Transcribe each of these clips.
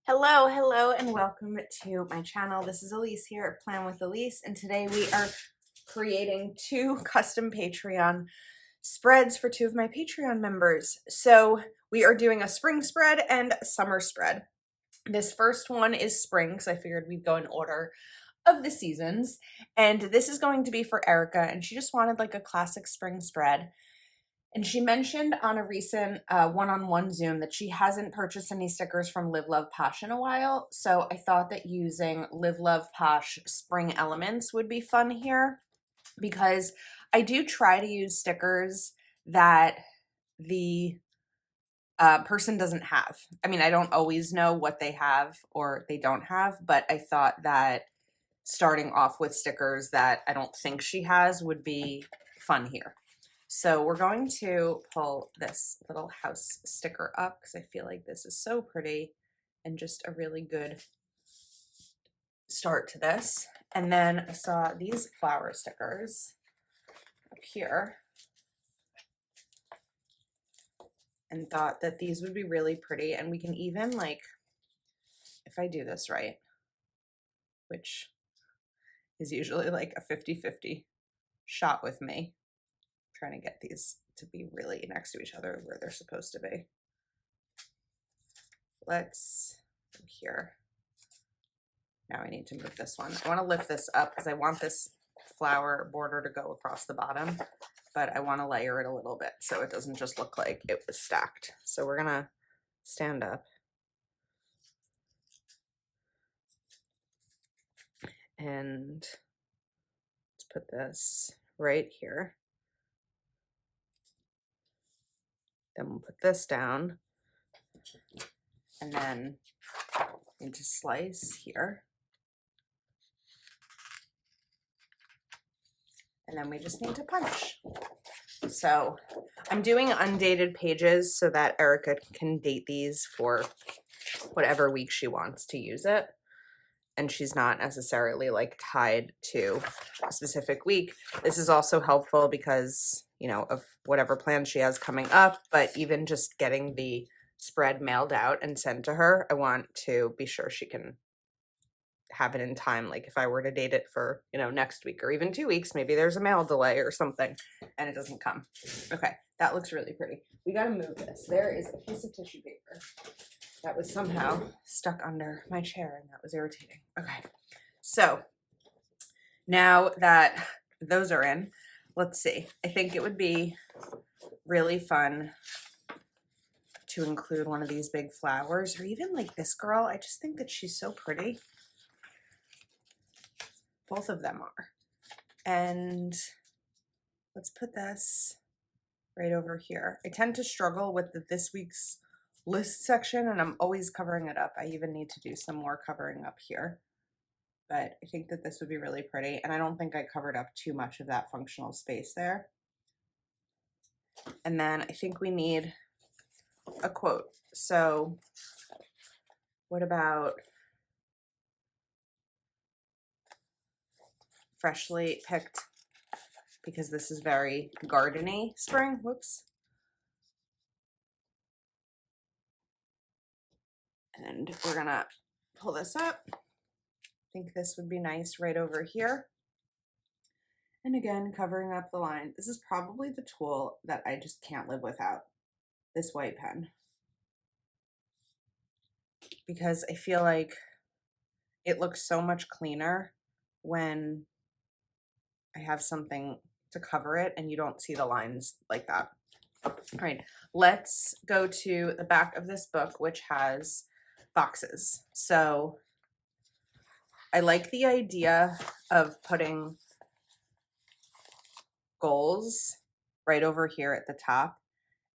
Hello, and welcome to my channel. This is Elise here of Plan with Elise, and today we are creating two custom Patreon spreads for two of my Patreon members. So we are doing a spring spread and a summer spread. This first one is spring, because I figured we'd go in order of the seasons, and this is going to be for Erica, and she just wanted like a classic spring spread. And she mentioned on a recent one-on-one Zoom that she hasn't purchased any stickers from Live Love Posh in a while. So I thought that using Live Love Posh Spring Elements would be fun here, because I do try to use stickers that the person doesn't have. I mean, I don't always know what they have or they don't have, but I thought that starting off with stickers that I don't think she has would be fun here. So we're going to pull this little house sticker up because I feel like this is so pretty and just a really good start to this. And then I saw these flower stickers up here and thought that these would be really pretty. And we can even, like, if I do this right, which is usually like a 50-50 shot with me, trying to get these to be really next to each other where they're supposed to be. Let's go here. Now I need to move this one. I want to lift this up because I want this flower border to go across the bottom, but I want to layer it a little bit so it doesn't just look like it was stacked. So we're gonna stand up and let's put this right here. Then we'll put this down and then into slice here. And then we just need to punch. So I'm doing undated pages so that Erica can date these for whatever week she wants to use it. And she's not necessarily like tied to a specific week. This is also helpful because, you know, of whatever plans she has coming up, but even just getting the spread mailed out and sent to her, I want to be sure she can have it in time. Like if I were to date it for, you know, next week or even 2 weeks, maybe there's a mail delay or something and it doesn't come. Okay, that looks really pretty. We got to move this. There is a piece of tissue paper that was somehow stuck under my chair and that was irritating. Okay, so now that those are in, let's see. I think it would be really fun to include one of these big flowers, or even like this girl. I just think that she's so pretty. Both of them are. And let's put this right over here. I tend to struggle with this week's list section and I'm always covering it up. I even need to do some more covering up here. But I think that this would be really pretty. And I don't think I covered up too much of that functional space there. And then I think we need a quote. So what about freshly picked, because this is very gardeny spring. Whoops. And we're gonna pull this up. I think this would be nice right over here. And again, covering up the line. This is probably the tool that I just can't live without, this white pen. Because I feel like it looks so much cleaner when I have something to cover it and you don't see the lines like that. All right, let's go to the back of this book, which has boxes. So I like the idea of putting goals right over here at the top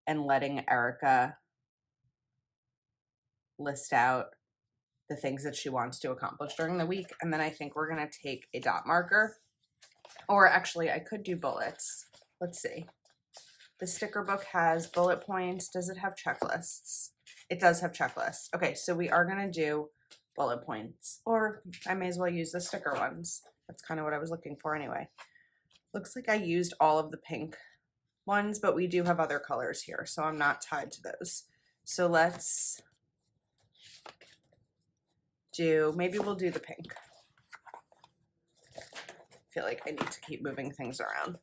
and letting Erica list out the things that she wants to accomplish during the week. And then I think we're going to take a dot marker, or actually I could do bullets. Let's see. The sticker book has bullet points. Does it have checklists? It does have checklists. Okay, so we are going to do bullet points, or I may as well use the sticker ones. That's kind of what I was looking for anyway. Looks like I used all of the pink ones, but we do have other colors here, so I'm not tied to those. So let's do, maybe we'll do the pink. I feel like I need to keep moving things around.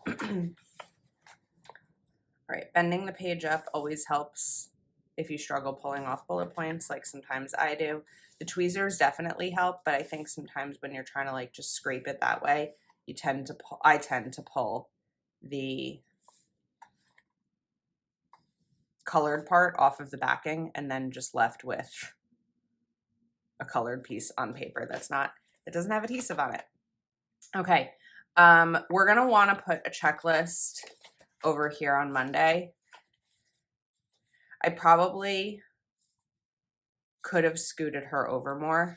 All right, bending the page up always helps if you struggle pulling off bullet points, like sometimes I do. The tweezers definitely help, but I think sometimes when you're trying to like just scrape it that way, I tend to pull the colored part off of the backing and then just left with a colored piece on paper it doesn't have adhesive on it. Okay, we're gonna wanna put a checklist over here on Monday. I probably could have scooted her over more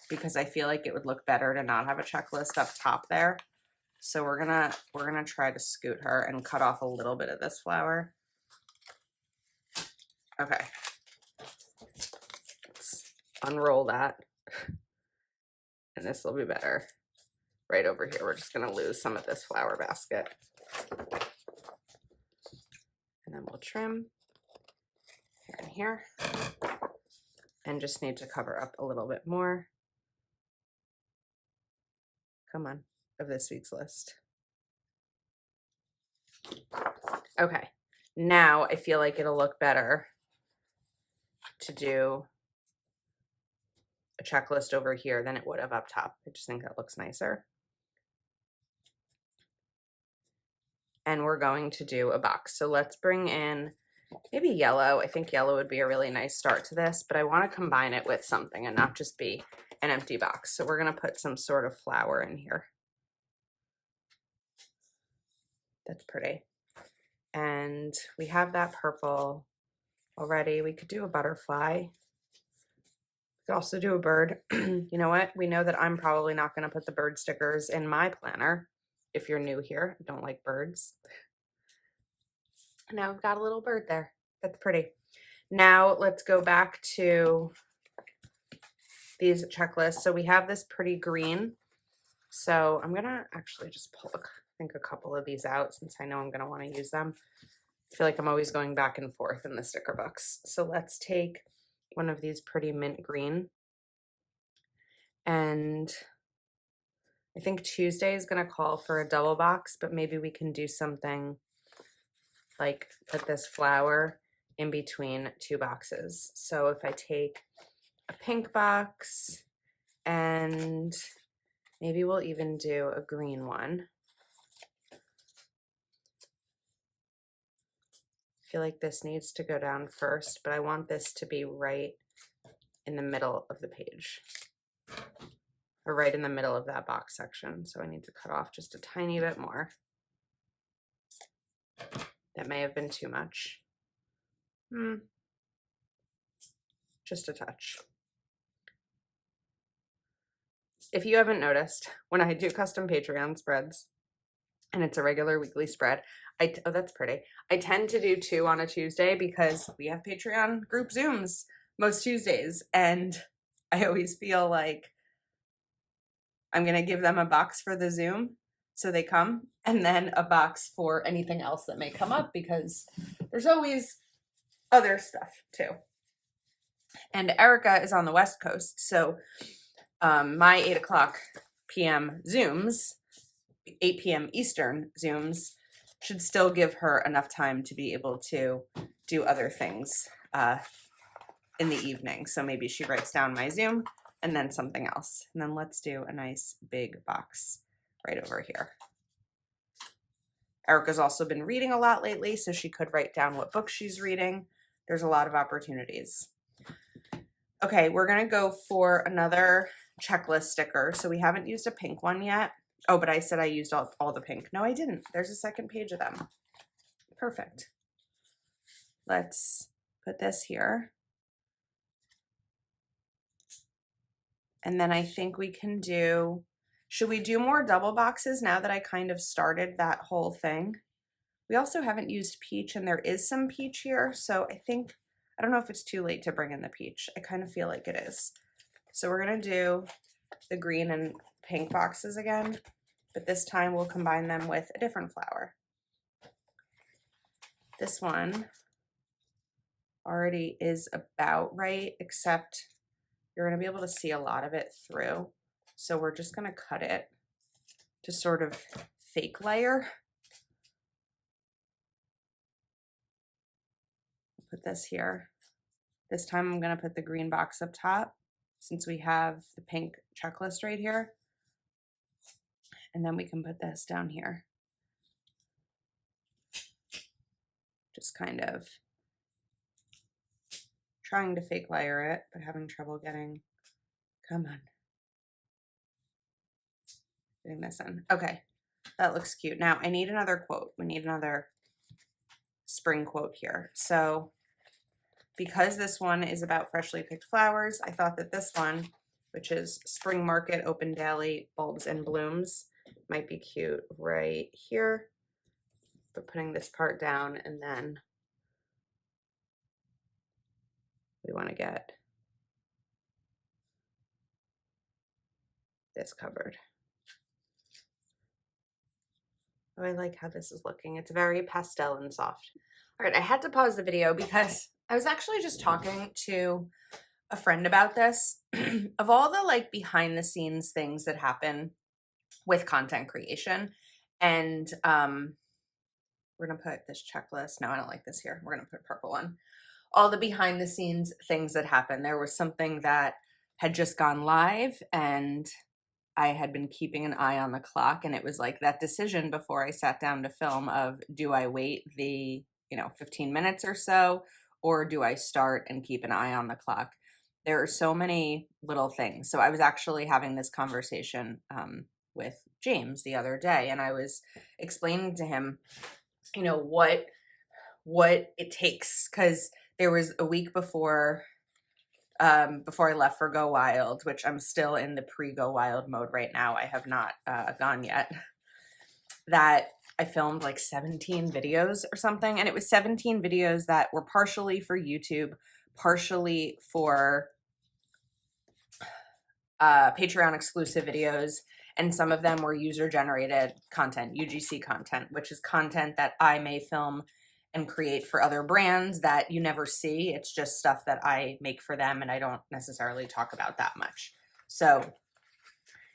because I feel like it would look better to not have a checklist up top there. So we're gonna try to scoot her and cut off a little bit of this flower. Okay. Let's unroll that. And this will be better. Right over here, we're just gonna lose some of this flower basket. And then we'll trim here and here. And just need to cover up a little bit more. Come on, of this week's list. Okay, now I feel like it'll look better to do a checklist over here than it would have up top. I just think that looks nicer. And we're going to do a box. So let's bring in maybe yellow. I think yellow would be a really nice start to this, but I want to combine it with something and not just be an empty box. So we're going to put some sort of flower in here. That's pretty. And we have that purple already. We could do a butterfly. We could also do a bird. You know what? We know that I'm probably not going to put the bird stickers in my planner. If you're new here, I don't like birds. Now we've got a little bird there. That's pretty. Now let's go back to these checklists. So we have this pretty green. So I'm gonna actually just pull, I think, a couple of these out since I know I'm gonna want to use them. I feel like I'm always going back and forth in the sticker books. So let's take one of these pretty mint green. And I think Tuesday is gonna call for a double box, but maybe we can do something like put this flower in between two boxes. So if I take a pink box and maybe we'll even do a green one. I feel like this needs to go down first, but I want this to be right in the middle of the page, or right in the middle of that box section. So I need to cut off just a tiny bit more. That may have been too much. Just a touch. If you haven't noticed, when I do custom Patreon spreads, and it's a regular weekly spread, oh, that's pretty. I tend to do 2 on a Tuesday because we have Patreon group Zooms most Tuesdays, and I always feel like I'm going to give them a box for the Zoom so they come, and then a box for anything else that may come up because there's always other stuff too. And Erica is on the West Coast, so my 8 o'clock p.m. Zooms, 8 p.m. Eastern Zooms, should still give her enough time to be able to do other things in the evening. So maybe she writes down my Zoom and then something else. And then let's do a nice big box right over here. Erica's also been reading a lot lately, so she could write down what book she's reading. There's a lot of opportunities. Okay, we're gonna go for another checklist sticker. So we haven't used a pink one yet. Oh, but I said I used all the pink. No, I didn't. There's a second page of them. Perfect. Let's put this here. And then I think we can do, should we do more double boxes now that I kind of started that whole thing? We also haven't used peach, and there is some peach here. So I think, I don't know if it's too late to bring in the peach. I kind of feel like it is. So we're gonna do the green and pink boxes again, but this time we'll combine them with a different flower. This one already is about right, except you're going to be able to see a lot of it through. So we're just going to cut it to sort of fake layer. Put this here. This time I'm going to put the green box up top since we have the pink checklist right here. And then we can put this down here. Just kind of trying to fake layer it, but having trouble getting this in. Okay, that looks cute. Now I need another quote. We need another spring quote here. So because this one is about freshly picked flowers, I thought that this one, which is Spring Market Open Daily Bulbs and Blooms, might be cute right here. But putting this part down, and then we want to get this covered. Oh, I like how this is looking. It's very pastel and soft. All right, I had to pause the video because I was actually just talking to a friend about this. Of all the like behind the scenes things that happen with content creation, and we're gonna put this checklist. No, I don't like this here. We're gonna put a purple one. All the behind the scenes things that happen. There was something that had just gone live, and I had been keeping an eye on the clock, and it was like that decision before I sat down to film of, do I wait the 15 minutes or so, or do I start and keep an eye on the clock? There are so many little things. So I was actually having this conversation with James the other day, and I was explaining to him, what it takes, because there was a week before I left for Go Wild, which I'm still in the pre-Go Wild mode right now. I have not gone yet. That I filmed like 17 videos or something, and it was 17 videos that were partially for YouTube, partially for Patreon exclusive videos, and some of them were user-generated content, UGC content, which is content that I may film and create for other brands that you never see. It's just stuff that I make for them, and I don't necessarily talk about that much. So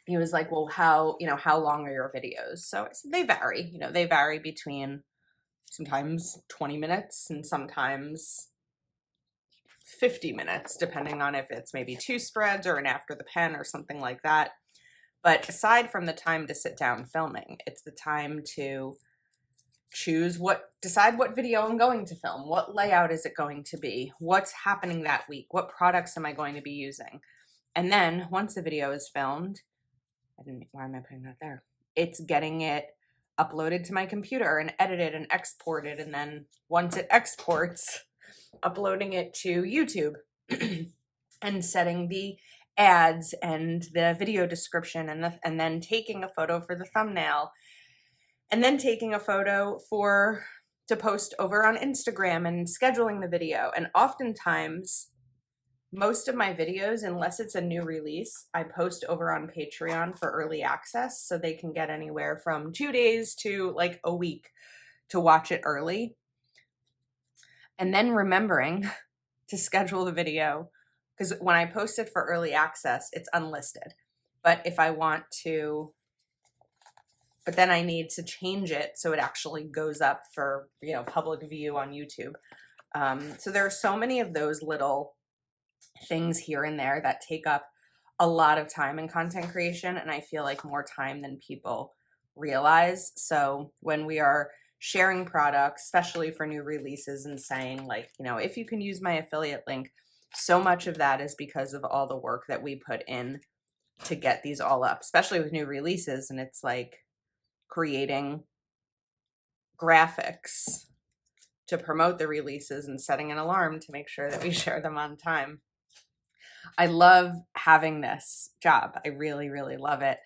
he was like, well, how long are your videos? So I said, they vary. They vary between sometimes 20 minutes and sometimes 50 minutes, depending on if it's maybe 2 spreads or an after the pen or something like that. But aside from the time to sit down filming, it's the time to decide what video I'm going to film. What layout is it going to be? What's happening that week? What products am I going to be using? And then once the video is filmed, why am I putting that there? It's getting it uploaded to my computer and edited and exported. And then once it exports, uploading it to YouTube and setting the ads and the video description and then taking a photo for the thumbnail, and then taking a photo to post over on Instagram and scheduling the video. And oftentimes, most of my videos, unless it's a new release, I post over on Patreon for early access, so they can get anywhere from 2 days to like a week to watch it early. And then remembering to schedule the video, because when I post it for early access, it's unlisted. But if I want to, but then I need to change it so it actually goes up for, public view on YouTube. So there are so many of those little things here and there that take up a lot of time in content creation, and I feel like more time than people realize. So when we are sharing products, especially for new releases, and saying like, if you can use my affiliate link, so much of that is because of all the work that we put in to get these all up, especially with new releases. And it's like creating graphics to promote the releases and setting an alarm to make sure that we share them on time. I love having this job. I really, really love it.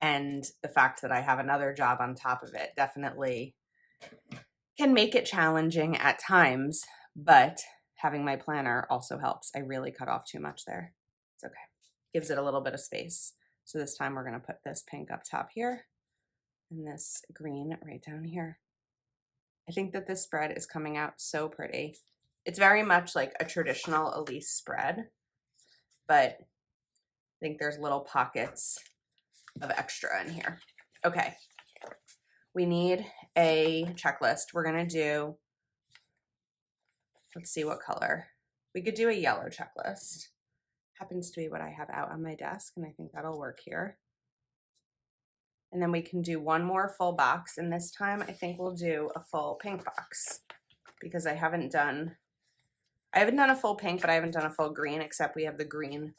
And the fact that I have another job on top of it definitely can make it challenging at times, but having my planner also helps. I really cut off too much there. It's okay. Gives it a little bit of space. So this time we're going to put this pink up top here and this green right down here. I think that this spread is coming out so pretty. It's very much like a traditional Elise spread, but I think there's little pockets of extra in here. Okay, we need a checklist. We're gonna do, let's see what color. We could do a yellow checklist. Happens to be what I have out on my desk, and I think that'll work here. And then we can do one more full box, and this time I think we'll do a full pink box because I haven't done a full pink, but I haven't done a full green, except we have the green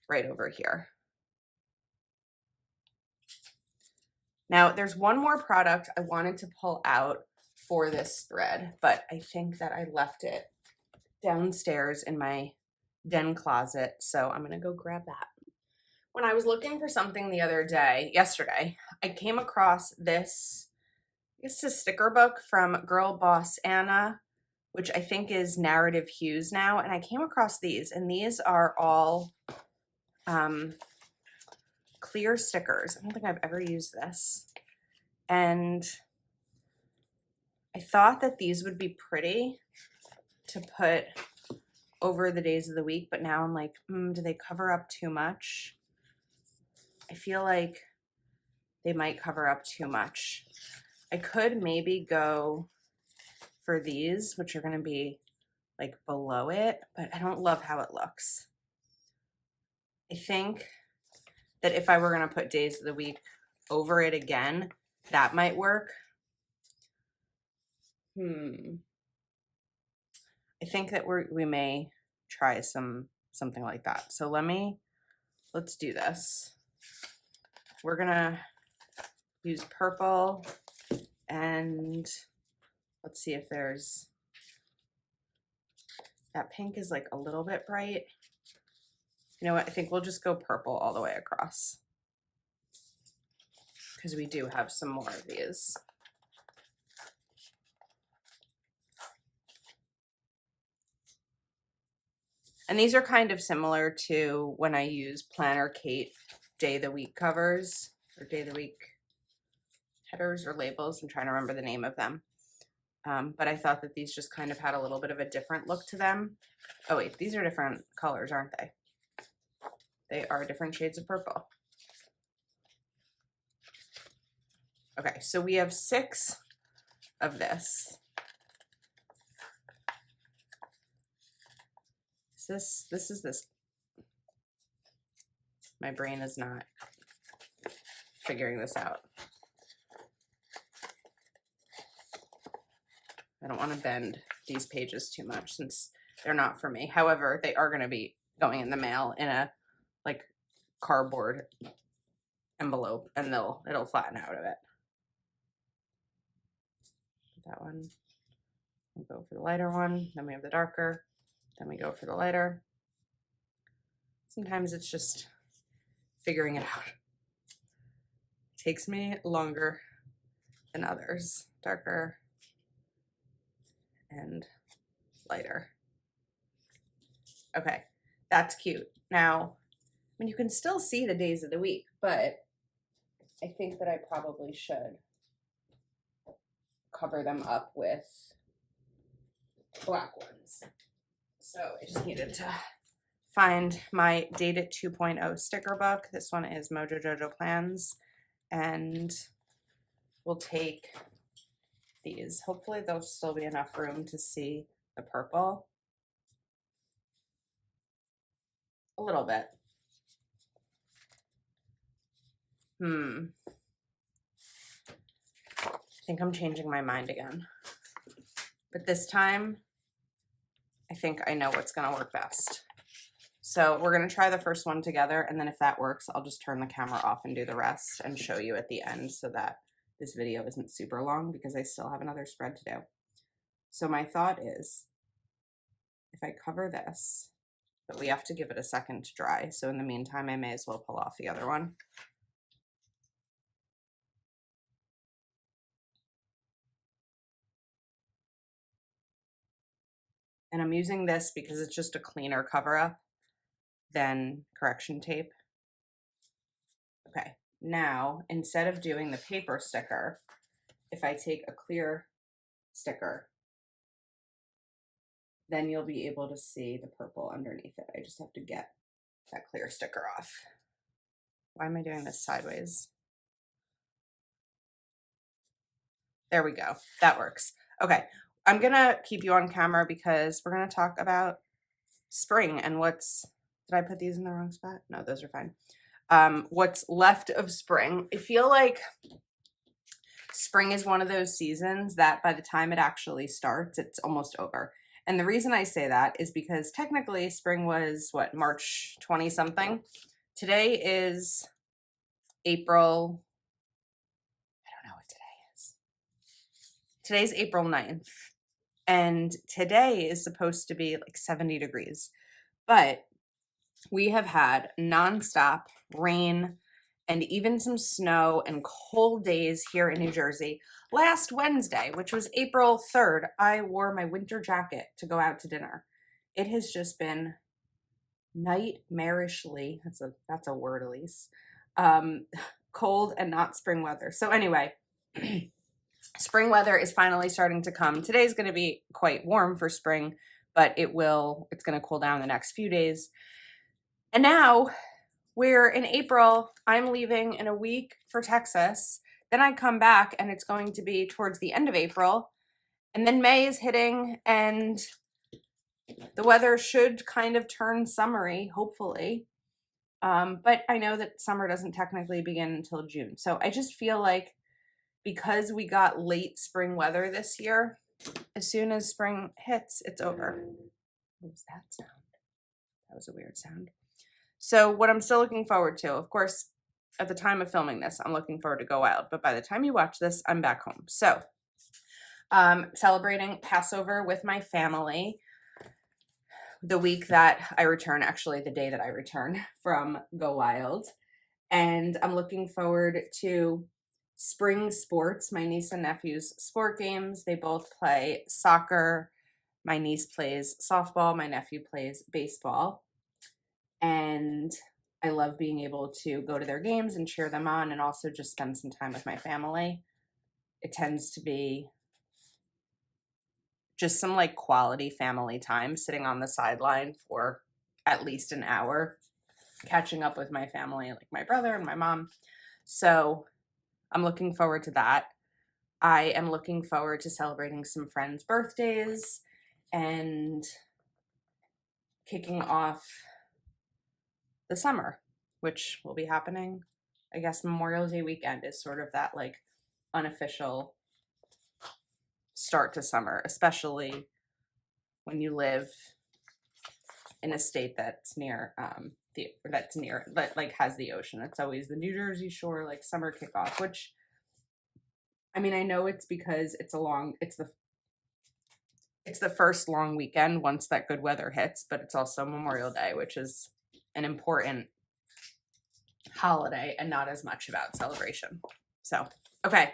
right over here. Now there's one more product I wanted to pull out for this spread, but I think that I left it downstairs in my den closet, so I'm gonna go grab that. When I was looking for something the other day, yesterday, I came across this, I guess it's a sticker book from Girl Boss Anna, which I think is Narrative Hues now, and I came across these, and these are all clear stickers. I don't think I've ever used this. And I thought that these would be pretty to put over the days of the week, but now I'm like, do they cover up too much? I feel like they might cover up too much. I could maybe go for these, which are going to be like below it, but I don't love how it looks. I think that if I were going to put days of the week over it again, that might work. I think that we may try something like that. So let's do this. We're gonna use purple, and let's see if there's, that pink is like a little bit bright. You know what, I think we'll just go purple all the way across because we do have some more of these. And these are kind of similar to when I use Planner Kate day of the week covers, or day of the week headers or labels. I'm trying to remember the name of them. But I thought that these just kind of had a little bit of a different look to them. Oh wait, these are different colors, aren't they? They are different shades of purple. Okay, so we have 6 of this. This is this. My brain is not figuring this out. I don't want to bend these pages too much since they're not for me. However, they are going to be going in the mail in a like cardboard envelope, and it'll flatten out of it. That one. We'll go for the lighter one. Then we have the darker. Then we go for the lighter. Sometimes it's just figuring it out. It takes me longer than others. Darker and lighter. Okay, that's cute. Now, I mean, you can still see the days of the week, but I think that I probably should cover them up with black ones. So I just needed to find my Dated 2.0 sticker book. This one is Mojo Jojo Plans, and we'll take these. Hopefully there'll still be enough room to see the purple. A little bit. I think I'm changing my mind again. But this time, I think I know what's gonna work best. So we're gonna try the first one together, and then if that works, I'll just turn the camera off and do the rest and show you at the end so that this video isn't super long because I still have another spread to do. So my thought is, if I cover this, but we have to give it a second to dry. So in the meantime, I may as well pull off the other one. And I'm using this because it's just a cleaner cover up than correction tape. Okay, now instead of doing the paper sticker, if I take a clear sticker, then you'll be able to see the purple underneath it. I just have to get that clear sticker off. Why am I doing this sideways? There we go. That works. Okay. I'm going to keep you on camera because we're going to talk about spring and did I put these in the wrong spot? No, those are fine. What's left of spring. I feel like spring is one of those seasons that by the time it actually starts, it's almost over. And the reason I say that is because technically spring was what, March 20 something. Today is April. I don't know what today is. Today's April 9th. And today is supposed to be like 70 degrees. But we have had nonstop rain and even some snow and cold days here in New Jersey. Last Wednesday, which was April 3rd, I wore my winter jacket to go out to dinner. It has just been nightmarishly, that's a word, Elise, cold and not spring weather. So anyway, spring weather is finally starting to come. Today's going to be quite warm for spring, but it's going to cool down the next few days. And now we're in April. I'm leaving in a week for Texas. Then I come back and it's going to be towards the end of April. And then May is hitting and the weather should kind of turn summery, hopefully. But I know that summer doesn't technically begin until June. So I just feel like because we got late spring weather this year, as soon as spring hits, it's over. What was that sound? That was a weird sound. So what I'm still looking forward to, of course, at the time of filming this, I'm looking forward to Go Wild. But by the time you watch this, I'm back home. So celebrating Passover with my family the week that I return, actually the day that I return from Go Wild. And I'm looking forward to spring sports, my niece and nephew's sport games. They both play soccer. My niece plays softball. My nephew plays baseball. And I love being able to go to their games and cheer them on and also just spend some time with my family. It tends to be just some like quality family time, sitting on the sideline for at least an hour, catching up with my family, like my brother and my mom. So I'm looking forward to that. I am looking forward to celebrating some friends' birthdays and kicking off the summer, which will be happening. I guess Memorial Day weekend is sort of that like unofficial start to summer, especially when you live in a state that's near that like has the ocean. It's always the New Jersey Shore like summer kickoff, which I mean, I know it's because it's the first long weekend once that good weather hits, but it's also Memorial Day, which is an important holiday and not as much about celebration. So, okay,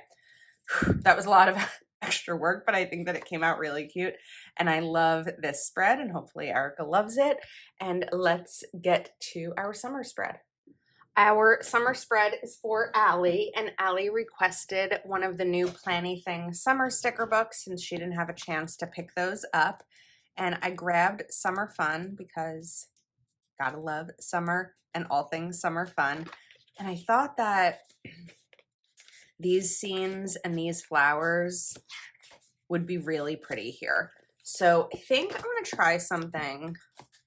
that was a lot of extra work, but I think that it came out really cute and I love this spread and hopefully Erica loves it. And let's get to our summer spread. Our summer spread is for Allie, and Allie requested one of the new Plannything summer sticker books since she didn't have a chance to pick those up. And I grabbed Summer Fun because gotta love summer and all things summer fun. And I thought that these scenes and these flowers would be really pretty here. So I think I'm gonna try something.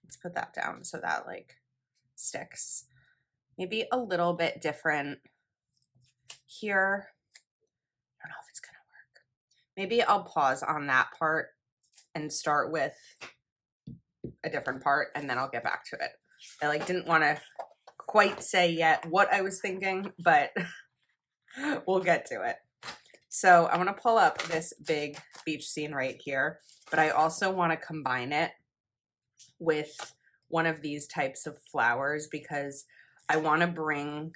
Let's put that down so that like sticks. Maybe a little bit different here. I don't know if it's gonna work. Maybe I'll pause on that part and start with a different part and then I'll get back to it. I like didn't want to quite say yet what I was thinking, but we'll get to it. So I'm going to pull up this big beach scene right here, but I also want to combine it with one of these types of flowers because I want to bring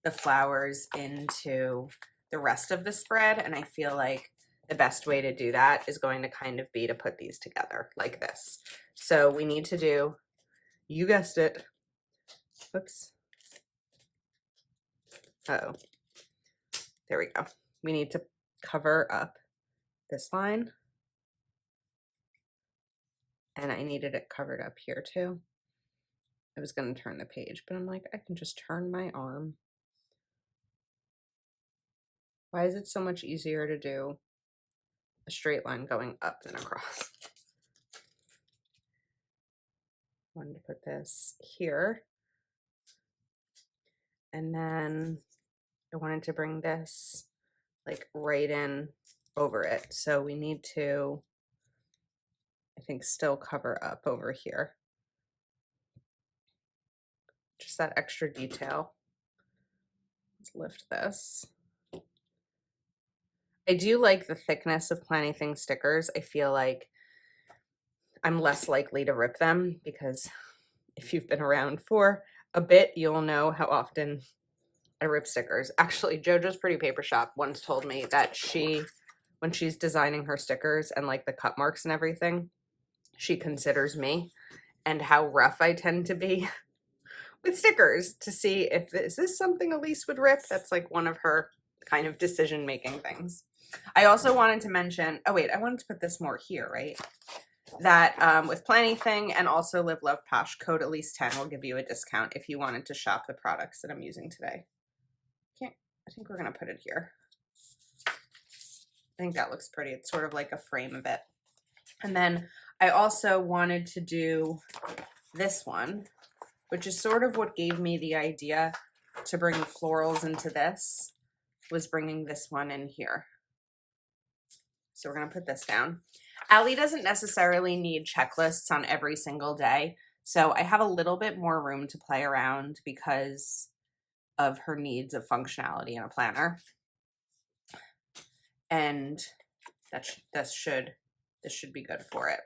the flowers into the rest of the spread. And I feel like the best way to do that is going to kind of be to put these together like this. So we need to do, you guessed it. Oops. Uh-oh. There we go. We need to cover up this line and I needed it covered up here too. I was going to turn the page, but I'm like, I can just turn my arm. Why is it so much easier to do a straight line going up than across? I wanted to put this here. And then I wanted to bring this like right in over it. So we need to, I think, still cover up over here. Just that extra detail. Let's lift this. I do like the thickness of Planning Things stickers. I feel like I'm less likely to rip them because if you've been around for a bit, you'll know how often I rip stickers. Actually, JoJo's Pretty Paper Shop once told me that when she's designing her stickers and like the cut marks and everything, she considers me and how rough I tend to be with stickers to see if is this something Elise would rip. That's like one of her kind of decision-making things. I also wanted to mention, oh wait, I wanted to put this more here, right? That with Planning Thing and also Live Love Posh, code Elise10 will give you a discount if you wanted to shop the products that I'm using today. I think we're gonna put it here. I think that looks pretty. It's sort of like a frame of it. And then I also wanted to do this one, which is sort of what gave me the idea to bring florals into this, was bringing this one in here. So we're going to put this down. Allie doesn't necessarily need checklists on every single day. So I have a little bit more room to play around because of her needs of functionality in a planner. And this should be good for it.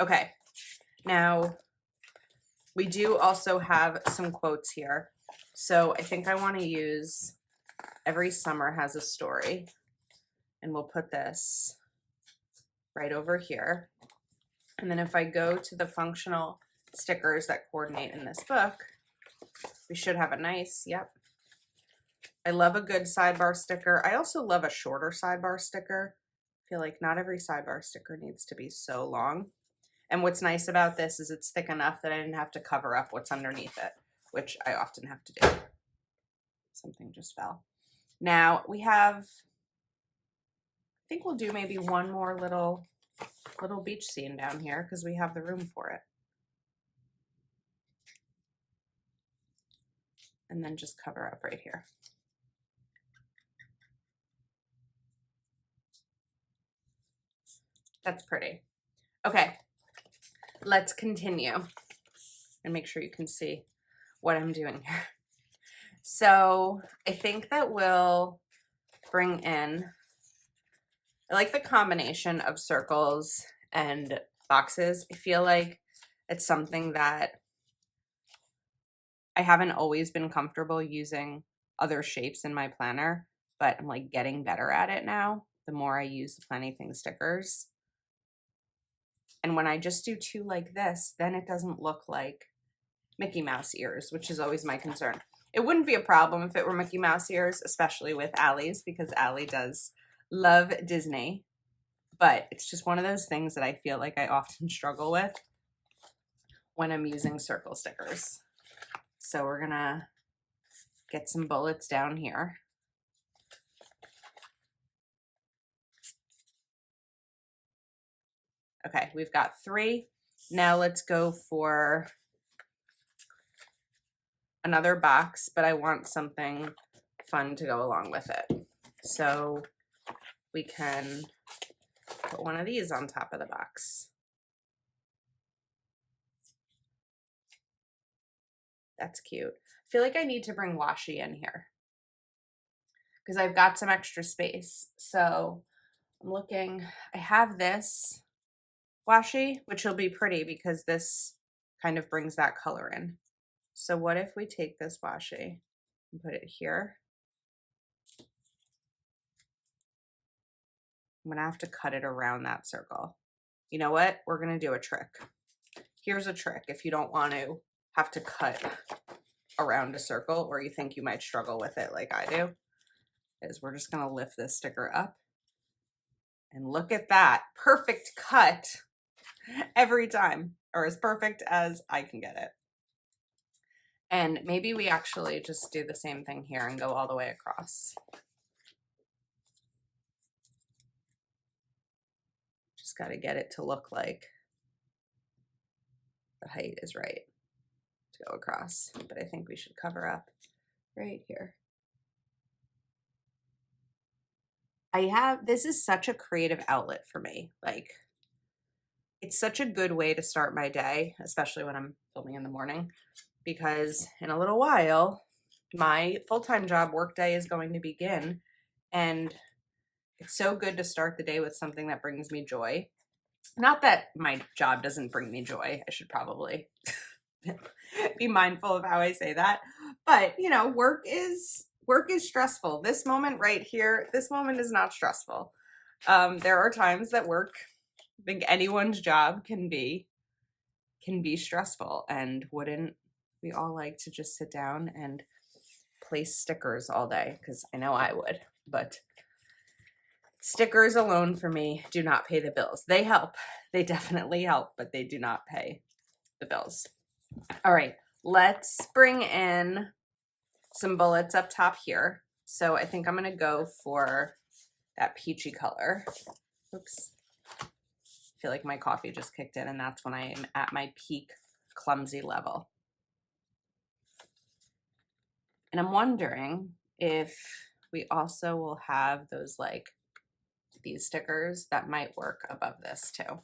Okay, now we do also have some quotes here. So I think I want to use Every Summer Has a Story, and we'll put this right over here. And then if I go to the functional stickers that coordinate in this book, we should have a nice, yep. I love a good sidebar sticker. I also love a shorter sidebar sticker. I feel like not every sidebar sticker needs to be so long. And what's nice about this is it's thick enough that I didn't have to cover up what's underneath it, which I often have to do. Something just fell. Now we have, I think we'll do maybe one more little beach scene down here because we have the room for it. And then just cover up right here. That's pretty. Okay, let's continue and make sure you can see what I'm doing here. So I think that we'll bring in, I like the combination of circles and boxes. I feel like it's something that I haven't always been comfortable using other shapes in my planner, but I'm like getting better at it now the more I use the Planning Things stickers. And when I just do two like this, then it doesn't look like Mickey Mouse ears, which is always my concern. It wouldn't be a problem if it were Mickey Mouse ears, especially with Allie's, because Allie does love Disney. But it's just one of those things that I feel like I often struggle with when I'm using circle stickers. So we're gonna get some bullets down here. Okay, we've got 3. Now let's go for another box, but I want something fun to go along with it. So we can put one of these on top of the box. That's cute. I feel like I need to bring washi in here because I've got some extra space. So I'm looking, I have this washi, which will be pretty because this kind of brings that color in. So what if we take this washi and put it here? I'm gonna have to cut it around that circle. You know what? We're gonna do a trick. Here's a trick if you don't want to have to cut around a circle or you think you might struggle with it like I do, is we're just gonna lift this sticker up and look at that perfect cut every time, or as perfect as I can get it. And maybe we actually just do the same thing here and go all the way across. Just got to get it to look like the height is right to go across, but I think we should cover up right here. This is such a creative outlet for me. Like, it's such a good way to start my day, especially when I'm filming in the morning, because in a little while, my full-time job workday is going to begin, and it's so good to start the day with something that brings me joy. Not that my job doesn't bring me joy. I should probably be mindful of how I say that. But, you know, work is stressful. This moment right here, this moment is not stressful. There are times that work, I think anyone's job can be stressful, and wouldn't we all like to just sit down and place stickers all day? Because I know I would, but stickers alone for me do not pay the bills. They help. They definitely help, but they do not pay the bills. All right, let's bring in some bullets up top here. So I think I'm going to go for that peachy color. Oops. I feel like my coffee just kicked in, and that's when I am at my peak clumsy level. And I'm wondering if we also will have those, like, these stickers that might work above this too.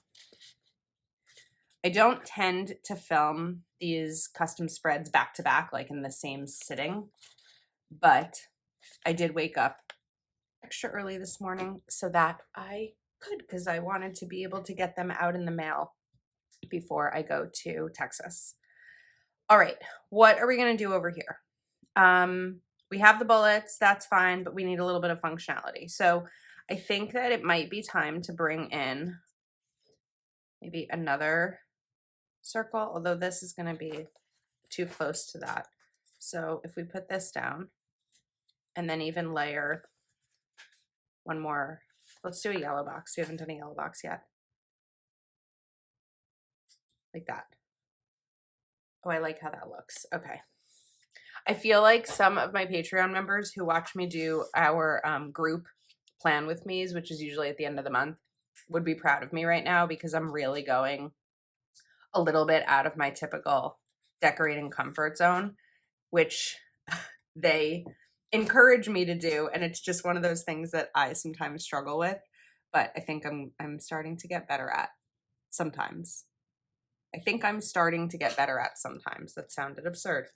I don't tend to film these custom spreads back to back, like in the same sitting, but I did wake up extra early this morning so that I could, because I wanted to be able to get them out in the mail before I go to Texas. All right, what are we going to do over here? We have the bullets, that's fine, but we need a little bit of functionality. So I think that it might be time to bring in maybe another circle, although this is going to be too close to that. So if we put this down and then even layer one more, let's do a yellow box. We haven't done a yellow box yet. Like that. Oh, I like how that looks. Okay. I feel like some of my Patreon members who watch me do our group plan with me's, which is usually at the end of the month, would be proud of me right now, because I'm really going a little bit out of my typical decorating comfort zone, which they encourage me to do. And it's just one of those things that I sometimes struggle with, but I think I'm starting to get better at sometimes. I think I'm starting to get better at sometimes. That sounded absurd,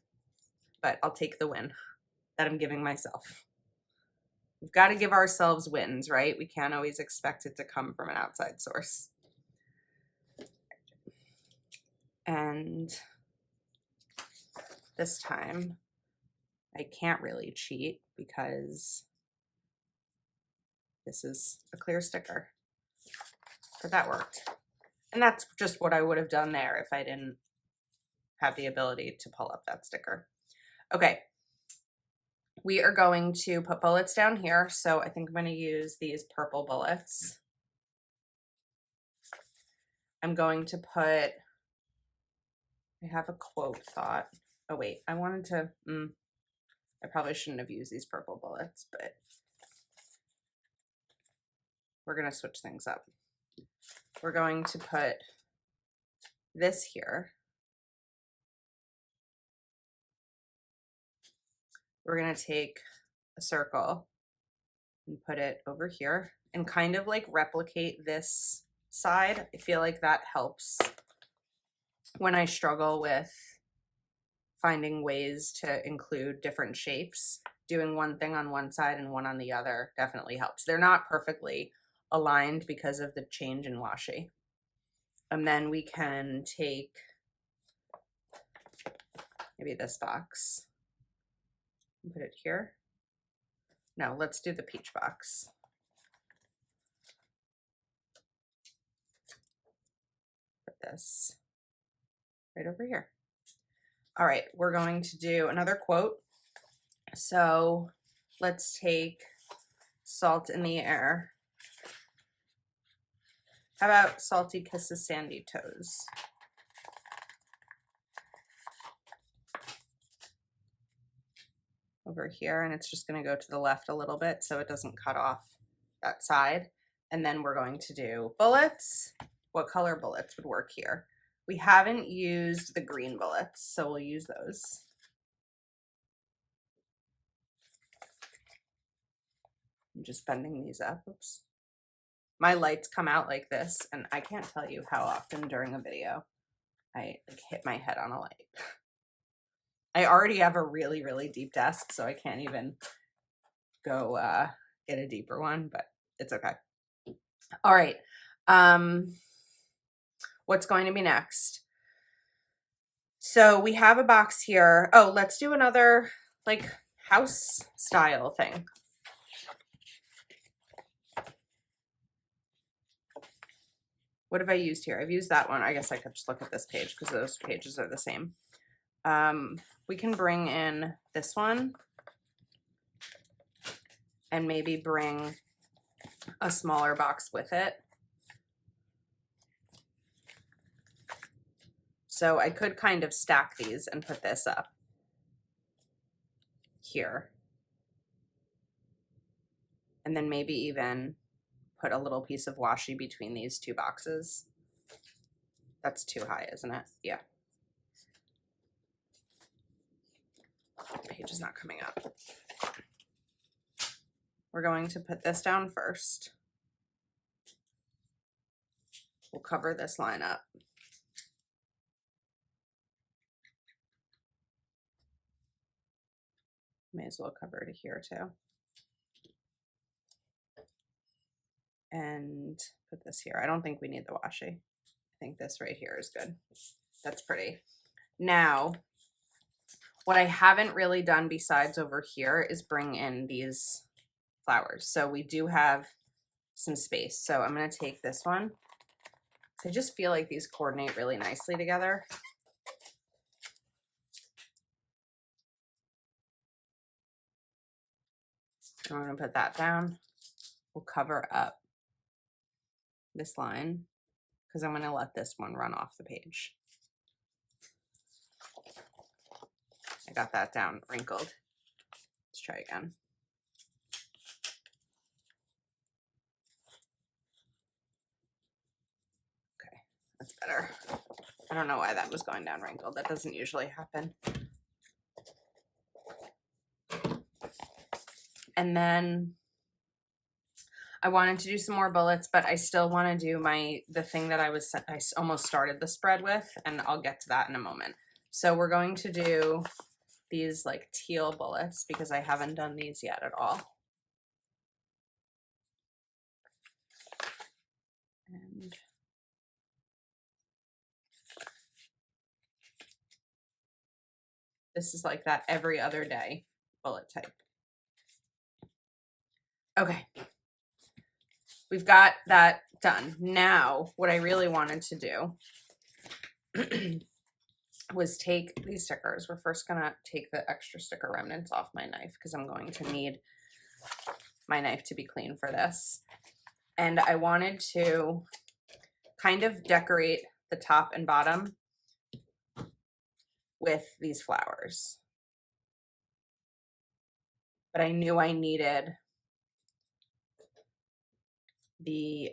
but I'll take the win that I'm giving myself. We've got to give ourselves wins, right? We can't always expect it to come from an outside source. And this time, I can't really cheat because this is a clear sticker. But that worked. And that's just what I would have done there if I didn't have the ability to pull up that sticker. Okay. We are going to put bullets down here. So I think I'm going to use these purple bullets. I'm going to put, I have a quote thought. Oh wait, I wanted to, I probably shouldn't have used these purple bullets, but we're going to switch things up. We're going to put this here. We're going to take a circle and put it over here and kind of like replicate this side. I feel like that helps when I struggle with finding ways to include different shapes. Doing one thing on one side and one on the other definitely helps. They're not perfectly aligned because of the change in washi. And then we can take maybe this box and put it here. No, let's do the peach box. Put this right over here. All right, we're going to do another quote. So let's take Salt in the Air. How about Salty Kisses Sandy Toes? Over here, and it's just going to go to the left a little bit so it doesn't cut off that side. And then we're going to do bullets. What color bullets would work here? We haven't used the green bullets, so we'll use those. I'm just bending these up. Oops. My lights come out like this, and I can't tell you how often during a video I like hit my head on a light. I already have a really, really deep desk, so I can't even go get a deeper one, but it's okay. All right. What's going to be next? So we have a box here. Oh, let's do another like house style thing. What have I used here? I've used that one. I guess I could just look at this page because those pages are the same. We can bring in this one and maybe bring a smaller box with it. So I could kind of stack these and put this up here. And then maybe even put a little piece of washi between these two boxes. That's too high, isn't it? Yeah. The page is not coming up. We're going to put this down first. We'll cover this line up. May as well cover it here too. And put this here. I don't think we need the washi. I think this right here is good. That's pretty. Now, what I haven't really done besides over here is bring in these flowers. So we do have some space. So I'm going to take this one. I just feel like these coordinate really nicely together. I'm going to put that down. We'll cover up this line because I'm going to let this one run off the page. I got that down wrinkled. Let's try again. Okay, that's better. I don't know why that was going down wrinkled. That doesn't usually happen. And then I wanted to do some more bullets, but I still want to do the thing that I almost started the spread with, and I'll get to that in a moment. So we're going to do these like teal bullets because I haven't done these yet at all. And this is like that every other day bullet type. Okay. We've got that done. Now, what I really wanted to do was take these stickers. We're first going to take the extra sticker remnants off my knife because I'm going to need my knife to be clean for this. And I wanted to kind of decorate the top and bottom with these flowers. But I knew I needed the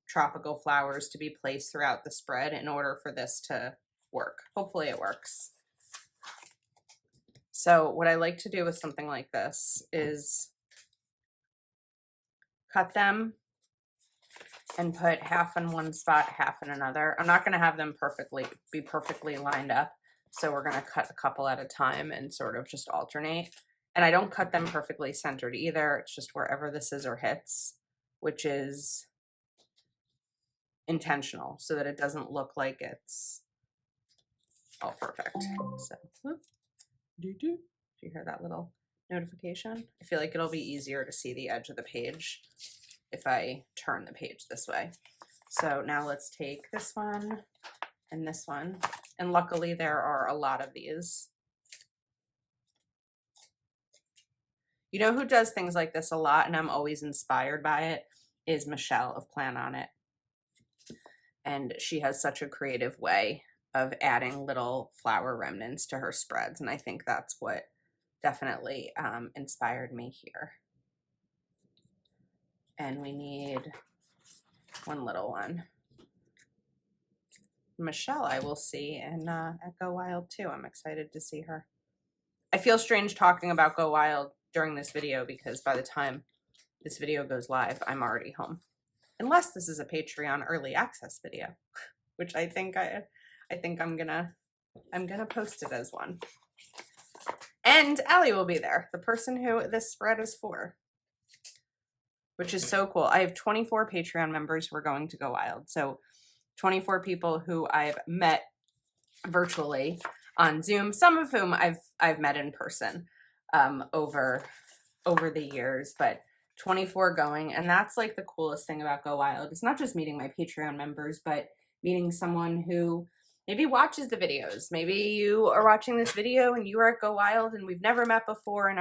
tropical flowers to be placed throughout the spread in order for this to work. Hopefully it works. So what I like to do with something like this is cut them and put half in one spot, half in another. I'm not going to have them be perfectly lined up. So we're going to cut a couple at a time and sort of just alternate. And I don't cut them perfectly centered either. It's just wherever the scissor hits, which is intentional so that it doesn't look like it's all perfect. So, do you hear that little notification? I feel like it'll be easier to see the edge of the page if I turn the page this way. So now let's take this one and this one. And luckily there are a lot of these. You know who does things like this a lot, and I'm always inspired by it, is Michelle of Plan On It. and she has such a creative way of adding little flower remnants to her spreads, and I think that's what definitely inspired me here. And we need one little one. Michelle, I will see in at Go Wild too. I'm excited to see her. I feel strange talking about Go Wild during this video because by the time this video goes live, I'm already home. Unless this is a Patreon early access video, which I think I'm gonna post it as one. And Allie will be there, the person who this spread is for, which is so cool. I have 24 Patreon members who are going to Go Wild. So 24 people who I've met virtually on Zoom, some of whom I've met in person over the years, but 24 going. And that's like the coolest thing about Go Wild. It's not just meeting my Patreon members, but meeting someone who maybe watches the videos. Maybe you are watching this video and you are at Go Wild and we've never met before, and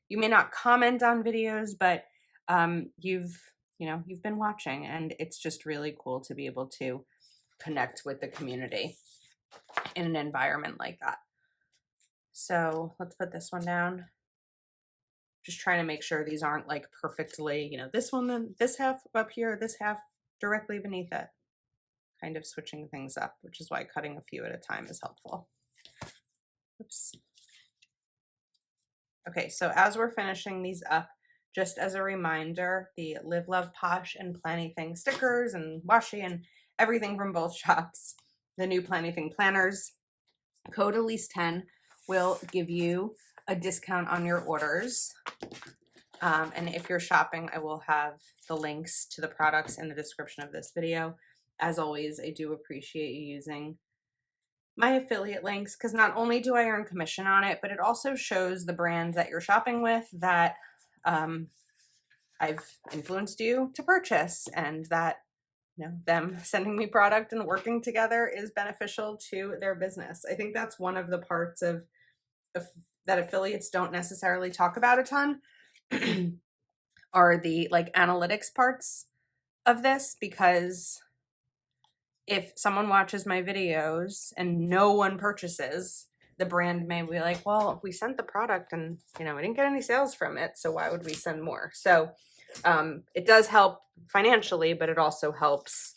you may not comment on videos, but you've been watching, and it's just really cool to be able to connect with the community in an environment like that. So let's put this one down. Just trying to make sure these aren't like perfectly, this one, then this half up here, this half directly beneath it. Kind of switching things up, which is why cutting a few at a time is helpful. Oops. Okay, so as we're finishing these up, just as a reminder, the Live, Love, Posh and Plannything stickers and washi and everything from both shops, the new Plannything planners, code Elise10 will give you a discount on your orders. And if you're shopping, I will have the links to the products in the description of this video. As always, I do appreciate you using my affiliate links because not only do I earn commission on it, but it also shows the brand that you're shopping with that I've influenced you to purchase, and that them sending me product and working together is beneficial to their business. I think that's one of the parts of that affiliates don't necessarily talk about a ton are the like analytics parts of this, because if someone watches my videos and no one purchases, the brand may be like, well, we sent the product and we didn't get any sales from it, so why would we send more? So it does help financially, but it also helps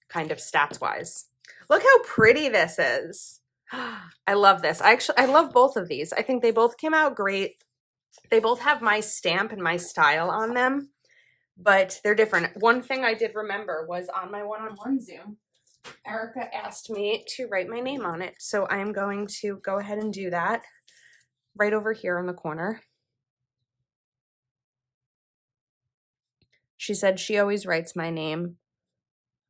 kind of stats wise. Look how pretty this is. I love this. I love both of these. I think they both came out great. They both have my stamp and my style on them, but they're different. One thing I did remember was on my one-on-one Zoom, Erica asked me to write my name on it. So I am going to go ahead and do that right over here in the corner. She said she always writes my name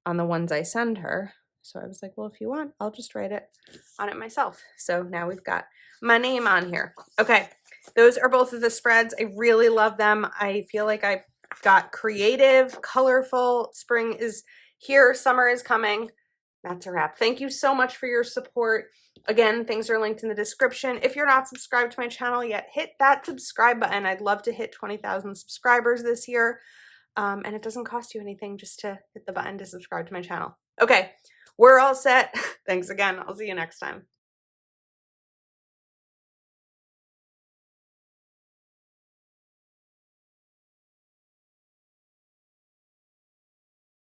on the ones I send her. So I was like, well, if you want, I'll just write it on it myself. So now we've got my name on here. Okay, those are both of the spreads. I really love them. I feel like I've got creative, colorful. Spring is here. Summer is coming. That's a wrap. Thank you so much for your support. Again, things are linked in the description. If you're not subscribed to my channel yet, hit that subscribe button. I'd love to hit 20,000 subscribers this year. And it doesn't cost you anything just to hit the button to subscribe to my channel. Okay, we're all set. Thanks again. I'll see you next time.